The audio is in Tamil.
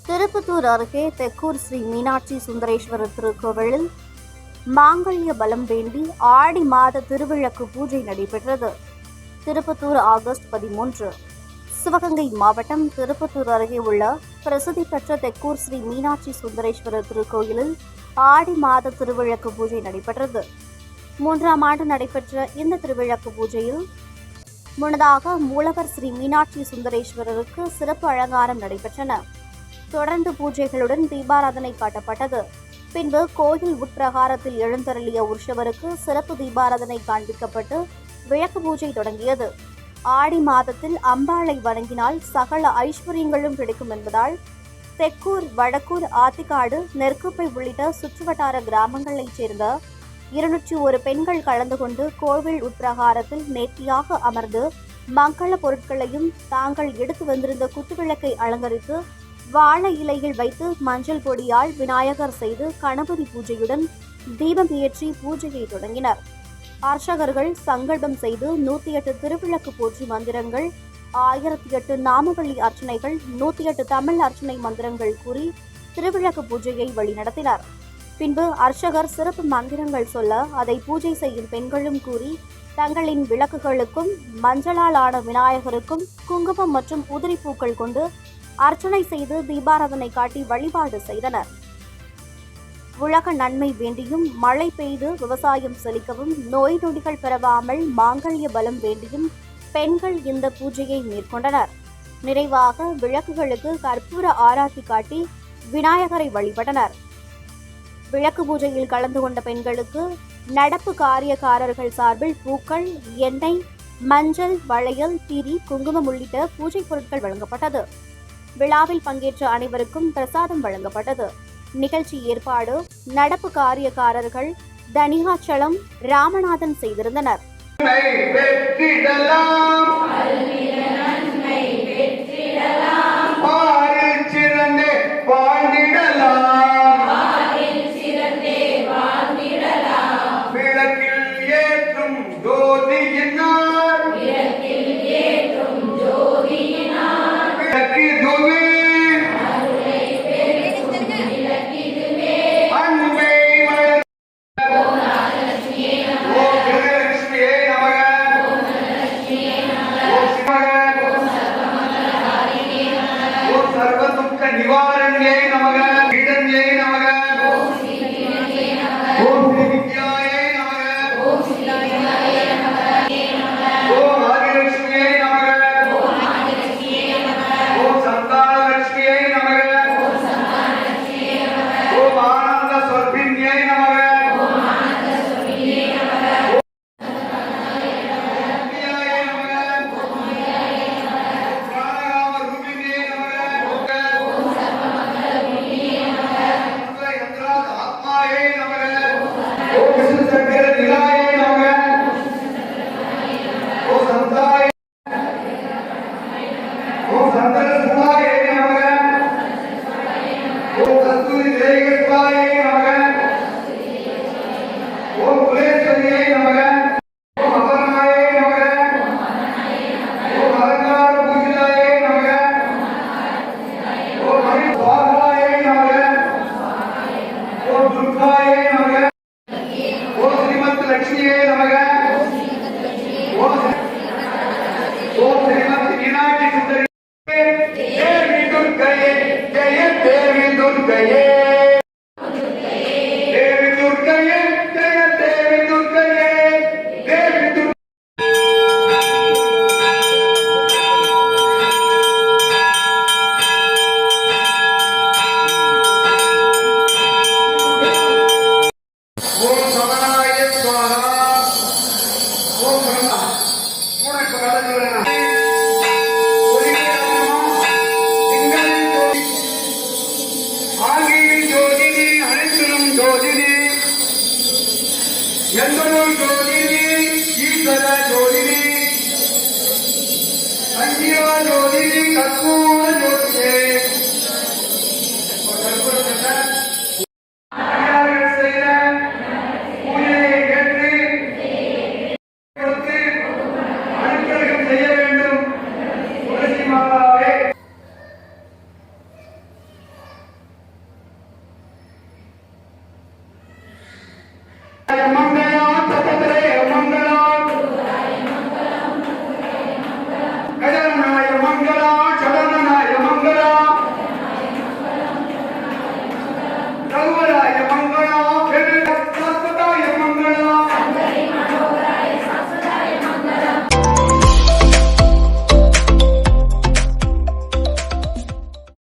திருப்பத்தூர் அருகே தெக்கூர் ஸ்ரீ மீனாட்சி சுந்தரேஸ்வரர் திருக்கோவிலில் மாங்கல்ய பலம் வேண்டி ஆடி மாத திருவிளக்கு பூஜை நடைபெற்றது. திருப்பத்தூர் ஆகஸ்ட் 13. சிவகங்கை மாவட்டம் திருப்பத்தூர் அருகே உள்ள பிரசித்தி பெற்ற தெக்கூர் ஸ்ரீ மீனாட்சி சுந்தரேஸ்வரர் திருக்கோயிலில் ஆடி மாத திருவிளக்கு பூஜை நடைபெற்றது. 3ஆம் ஆண்டு நடைபெற்ற இந்த திருவிளக்கு பூஜையில் முன்னதாக மூலவர் ஸ்ரீ மீனாட்சி சுந்தரேஸ்வரருக்கு சிறப்பு அலங்காரம் நடைபெற்றன. தொடர்ந்து பூஜைகளுடன் தீபாராதனை காட்டப்பட்டது. பின்பு கோயில் உட்பிரகாரத்தில் எழுந்தருளிய உற்சவருக்கு சிறப்பு தீபாராதனை காண்பிக்கப்பட்டு விளக்கு பூஜை தொடங்கியது. ஆடி மாதத்தில் அம்பாளை வணங்கினால் சகல ஐஸ்வர்யங்களும் கிடைக்கும் என்பதால் தெக்கூர், வடக்கூர், ஆத்திக்காடு, நெற்குப்பை உள்ளிட்ட சுற்றுவட்டார கிராமங்களைச் சேர்ந்த 201 பெண்கள் கலந்து கொண்டு கோவில் உட்பிரகாரத்தில் நேர்த்தியாக அமர்ந்து மங்கள பொருட்களையும் தாங்கள் எடுத்து வந்திருந்த குத்துவிளக்கை அலங்கரித்து வாழை இலையில் வைத்து மஞ்சள் பொடியால் விநாயகர் செய்து கணபதி பூஜையுடன் தீபம் ஏற்றி பூஜையை தொடங்கினர். அர்ச்சகர்கள் சங்கல்பம் செய்து 108 திருவிளக்கு போற்றி மந்திரங்கள், 1008 நாமவழி அர்ச்சனைகள், 108 தமிழ் அர்ச்சனை மந்திரங்கள் கூறி திருவிளக்கு பூஜையை வழிநடத்தினர். பின்பு அர்ச்சகர் சிறப்பு மந்திரங்கள் சொல்ல அதை பூஜை செய்யும் பெண்களும் கூறி தங்களின் விளக்குகளுக்கும் மஞ்சளால் ஆன விநாயகருக்கும் குங்குமம் மற்றும் உதிரிப்பூக்கள் கொண்டு அர்ச்சனை செய்து தீபாராதனை காட்டி வழிபாடு செய்தனர். உலக நன்மை வேண்டியும் மழை பெய்து விவசாயம் செழிக்கவும் நோய் நொடிகள் பரவாமல் மாங்கல்ய பலம் வேண்டியும் பெண்கள் இந்த பூஜையை மேற்கொண்டனர். நிறைவாக விளக்குகளுக்கு கற்பூர ஆராத்தி காட்டி விநாயகரை வழிபட்டனர். விளக்கு பூஜையில் கலந்து கொண்ட பெண்களுக்கு நடப்பு காரியக்காரர்கள் சார்பில் பூக்கள், எண்ணெய், மஞ்சள், வளையல், திரி, குங்குமம் உள்ளிட்ட பூஜை பொருட்கள் வழங்கப்பட்டது. விழாவில் பங்கேற்ற அனைவருக்கும் பிரசாதம் வழங்கப்பட்டது. நிகழ்ச்சி ஏற்பாடு நடப்பு காரியக்காரர்கள் தனிகாச்சலம், ராமநாதன் செய்திருந்தனர். निवारण्यै नमः, कीर्तन्यै नमः, ओम श्री विद्यायै नमः, ओम आदिलक्ष्म्यै नमः, ओम संतानलक्ष्म्यै नमः, ओम आनंद स्वरूपिण्यै नमः, Karbura